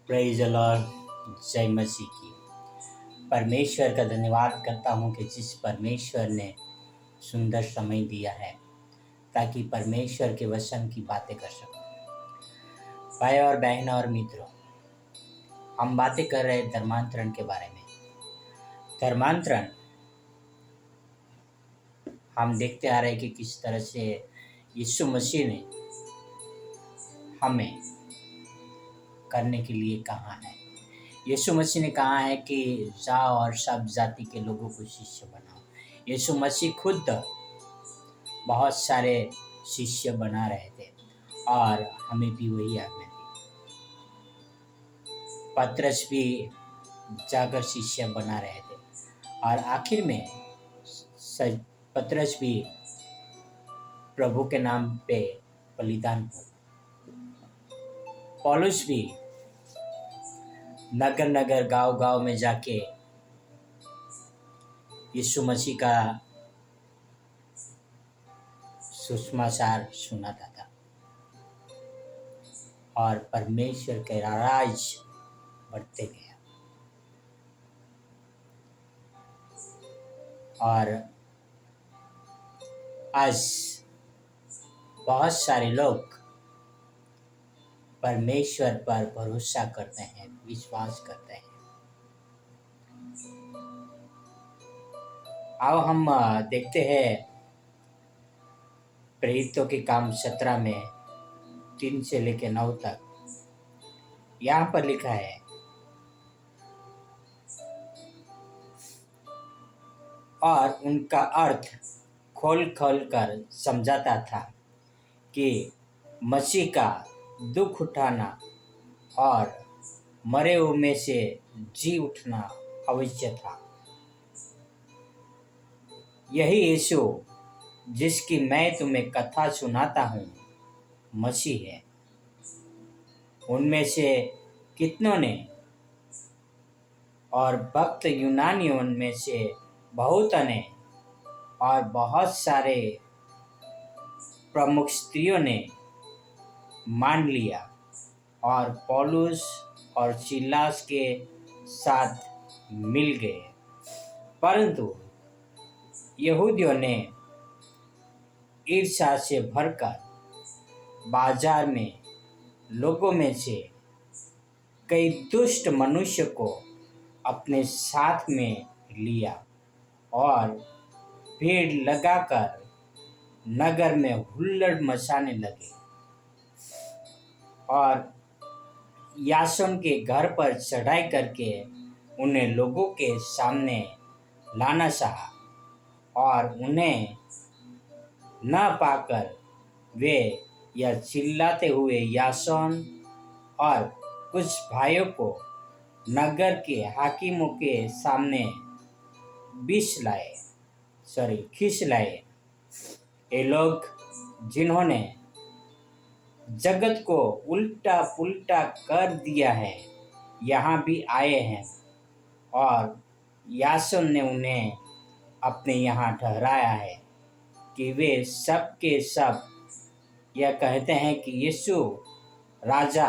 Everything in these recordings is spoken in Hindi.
Praise the Lord. जय मसीह की। परमेश्वर का धन्यवाद करता हूँ कि जिस परमेश्वर ने सुंदर समय दिया है ताकि परमेश्वर के वचन की बातें कर सकूं। भाई और बहन और मित्रों, हम बातें कर रहे हैं धर्मांतरण के बारे में। धर्मांतरण हम देखते आ रहे हैं कि किस तरह से यीशु मसीह ने हमें करने के लिए कहा है। यीशु मसीह ने कहा है कि जाओ और सब जाति के लोगों को शिष्य बनाओ। यीशु मसीह खुद बहुत सारे शिष्य बना रहे थे और हमें भी वही आज्ञा दी। पतरस भी जाकर शिष्य बना रहे थे और आखिर में पतरस भी प्रभु के नाम पे बलिदान हो। पौलुस भी नगर नगर गांव गांव में जाके यीशु मसीह का सुसमाचार सुनाता था और परमेश्वर के राज बढ़ते गया। और आज बहुत सारे लोग परमेश्वर पर भरोसा करते हैं, विश्वास करते हैं। आओ हम देखते हैं प्रेरितों के काम 17 में 3 से लेकर 9 तक। यहाँ पर लिखा है, और उनका अर्थ खोल खोल कर समझाता था कि मसीह का दुख उठाना और मरे हुए में से जी उठना अवश्य था। यही यीशु जिसकी मैं तुम्हें कथा सुनाता हूँ मसीह है। उनमें से कितनों ने और भक्त यूनानियों में से बहुत ने और बहुत सारे प्रमुख स्त्रियों ने मान लिया और पौलुस और सिलास के साथ मिल गए। परंतु यहूदियों ने ईर्ष्या से भरकर बाजार में लोगों में से कई दुष्ट मनुष्य को अपने साथ में लिया और भीड़ लगाकर नगर में हुल्लड़ मचाने लगे और यासोन के घर पर चढ़ाई करके उन्हें लोगों के सामने लाना चाहा और उन्हें न पाकर वे यह चिल्लाते हुए यासोन और कुछ भाइयों को नगर के हाकिमों के सामने खींच लाए। ये लोग जिन्होंने जगत को उल्टा पुल्टा कर दिया है यहाँ भी आए हैं और यासोन ने उन्हें अपने यहाँ ठहराया है कि वे सब के सब यह कहते हैं कि यीशु राजा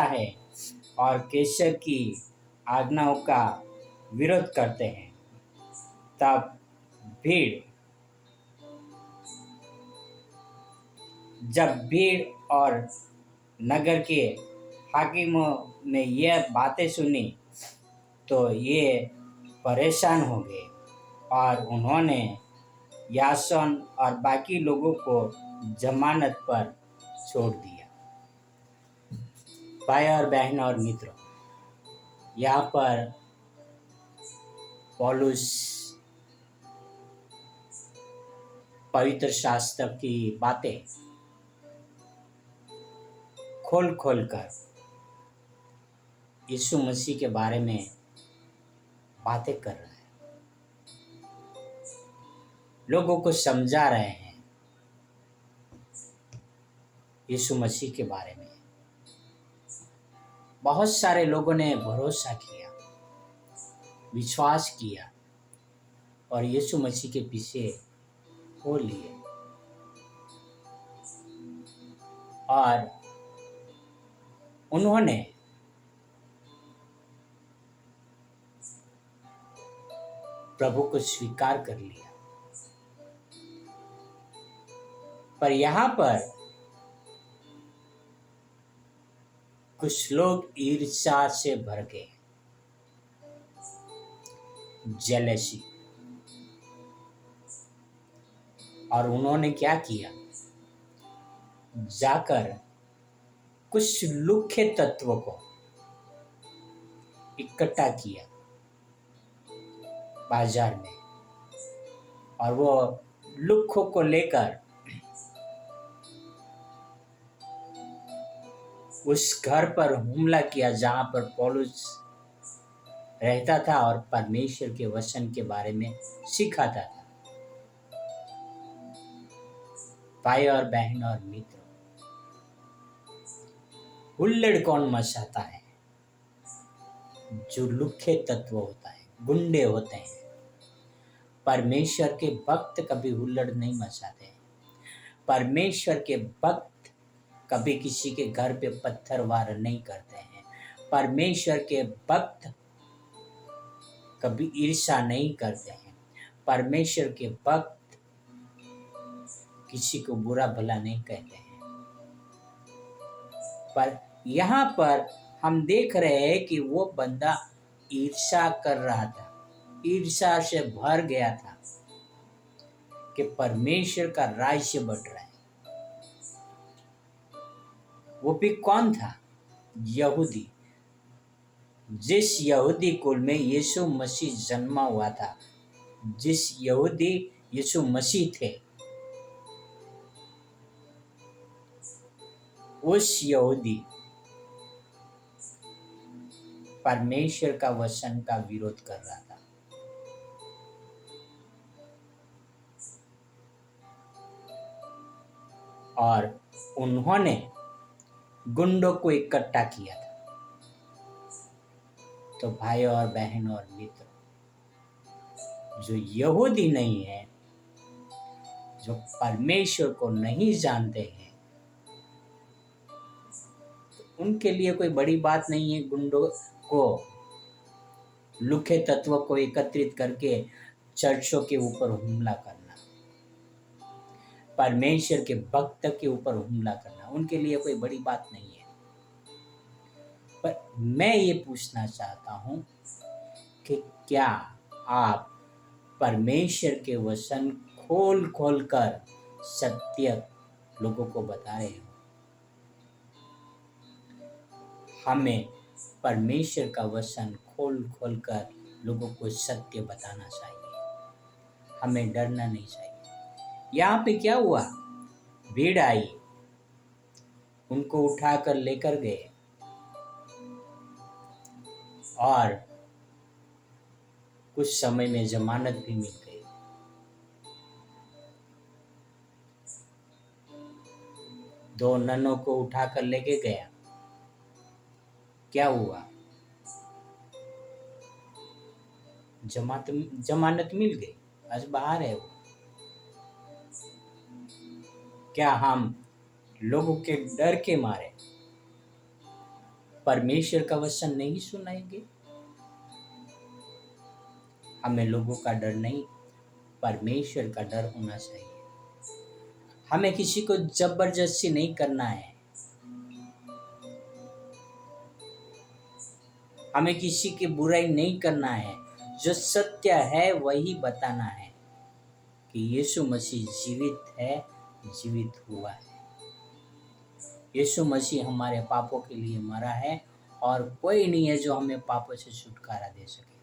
है और कैसर की आज्ञाओं का विरोध करते हैं। तब जब भीड़ और नगर के हाकिमों ने यह बातें सुनी तो ये परेशान हो गए और उन्होंने यासोन और बाकी लोगों को जमानत पर छोड़ दिया। भाई और बहन और मित्रों, यहाँ पर पौलुस पवित्र शास्त्र की बातें खोल खोल कर यीशु मसीह के बारे में बातें कर रहे हैं, लोगों को समझा रहे हैं यीशु मसीह के बारे में। बहुत सारे लोगों ने भरोसा किया, विश्वास किया और यीशु मसीह के पीछे हो लिए और उन्होंने प्रभु को स्वीकार कर लिया। पर यहाँ पर कुछ लोग ईर्ष्या से भर गए, जेलसी, और उन्होंने क्या किया, जाकर कुछ लुखे तत्वों को इकट्ठा किया बाजार में, और वो लुखों को लेकर उस घर पर हमला किया जहां पर पौलुस रहता था और परमेश्वर के वचन के बारे में सिखाता था। भाई और बहन और मित्र, हुल्लड़ कौन मचाता है? जो लुखे तत्व होता है, गुंडे होते हैं। परमेश्वर के भक्त कभी हुल्लड़ नहीं मचाते हैं। परमेश्वर के भक्त कभी किसी के घर पे पत्थर वार नहीं करते हैं। परमेश्वर के भक्त कभी ईर्ष्या नहीं करते हैं। परमेश्वर के भक्त किसी को बुरा भला नहीं कहते हैं। पर यहाँ पर हम देख रहे हैं कि वो बंदा ईर्ष्या कर रहा था, ईर्ष्या से भर गया था कि परमेश्वर का राज्य बढ़ रहा है। वो भी कौन था? यहूदी। जिस यहूदी कुल में यीशु मसीह जन्मा हुआ था, जिस यहूदी यीशु मसीह थे, उस यहूदी परमेश्वर का वचन का विरोध कर रहा था। और उन्होंने गुंडों को इकट्ठा किया था। तो भाई और बहन और मित्र, जो यहूदी नहीं है, जो परमेश्वर को नहीं जानते हैं, तो उनके लिए कोई बड़ी बात नहीं है गुंडों को, लुखे तत्वों को एकत्रित करके चर्चों के ऊपर हमला करना, परमेश्वर के भक्त के ऊपर हमला करना, उनके लिए कोई बड़ी बात नहीं है। पर मैं ये पूछना चाहता हूं कि क्या आप परमेश्वर के वचन खोल खोल कर सत्य लोगों को बता रहे हो? हमें परमेश्वर का वचन खोल खोल कर लोगों को सत्य बताना चाहिए। हमें डरना नहीं चाहिए। यहाँ पे क्या हुआ? भीड़ आई, उनको उठाकर लेकर गए और कुछ समय में जमानत भी मिल गई। दो ननों को उठाकर लेके गया। क्या हुआ? जमानत मिल गई, आज बाहर है वो। क्या हम लोगों के डर के मारे परमेश्वर का वचन नहीं सुनाएंगे? हमें लोगों का डर नहीं, परमेश्वर का डर होना चाहिए। हमें किसी को जबरदस्ती नहीं करना है। हमें किसी की बुराई नहीं करना है। जो सत्य है वही बताना है कि यीशु मसीह जीवित है, जीवित हुआ है। यीशु मसीह हमारे पापों के लिए मरा है और कोई नहीं है जो हमें पापों से छुटकारा दे सके।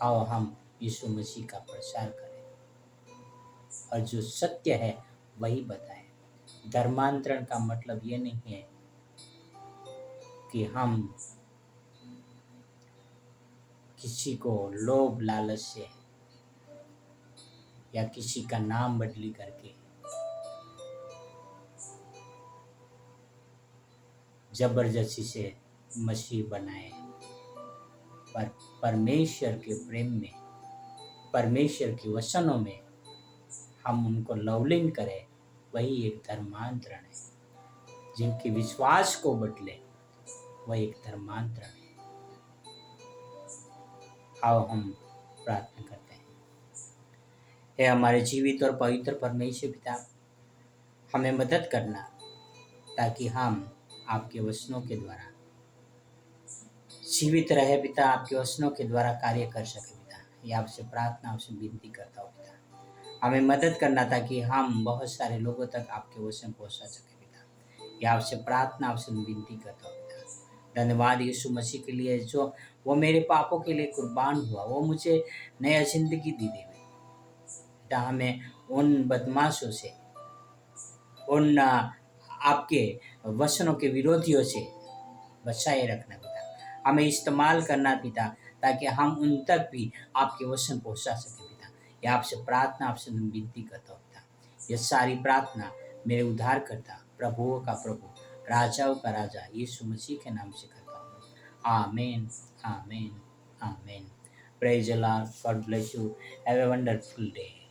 आओ हम यीशु मसीह का प्रचार करें और जो सत्य है वही बताएं। धर्मांतरण का मतलब ये नहीं है कि हम किसी को लोभ लालच से या किसी का नाम बदली करके जबरदस्ती से मसीह बनाए। पर परमेश्वर के प्रेम में, परमेश्वर के वचनों में हम उनको लवलीन करें, वही एक धर्मांतरण है। जिनके विश्वास को बदले वह एक धर्मांतरण है। आओ हम प्रार्थना करते हैं। हे हमारे जीवित और पवित्र परमेश्वर पिता, हमें मदद करना ताकि हम आपके वचनों के द्वारा जीवित रहे पिता, आपके वचनों के द्वारा कार्य कर सके पिता। ये आपसे प्रार्थना, आपसे विनती करता हूँ पिता। हमें मदद करना ताकि हम बहुत सारे लोगों तक आपके वचन पहुँचा सके पिता। ये आपसे प्रार्थना, आपसे विनती करता हूँ पिता। धन्यवाद यीशु मसीह के लिए, जो वो मेरे पापों के लिए कुर्बान हुआ, वो मुझे नया जिंदगी दी दे पिता। हमें उन बदमाशों से, उन आपके वचनों के विरोधियों से बचाए रखना पिता। हमें इस्तेमाल करना पिता, ताकि हम उन तक भी आपके वचन पहुंचा सके पिता। ये आपसे प्रार्थना, आपसे विनती करता हूँ पिता। ये सारी प्रार्थना मेरे उद्धार करता, प्रभुओं का प्रभु, राजाओं का राजा यीशु मसीह के नाम से करता हूँ। आमीन, आमीन, आमीन। Praise the Lord, God bless you, have a wonderful day.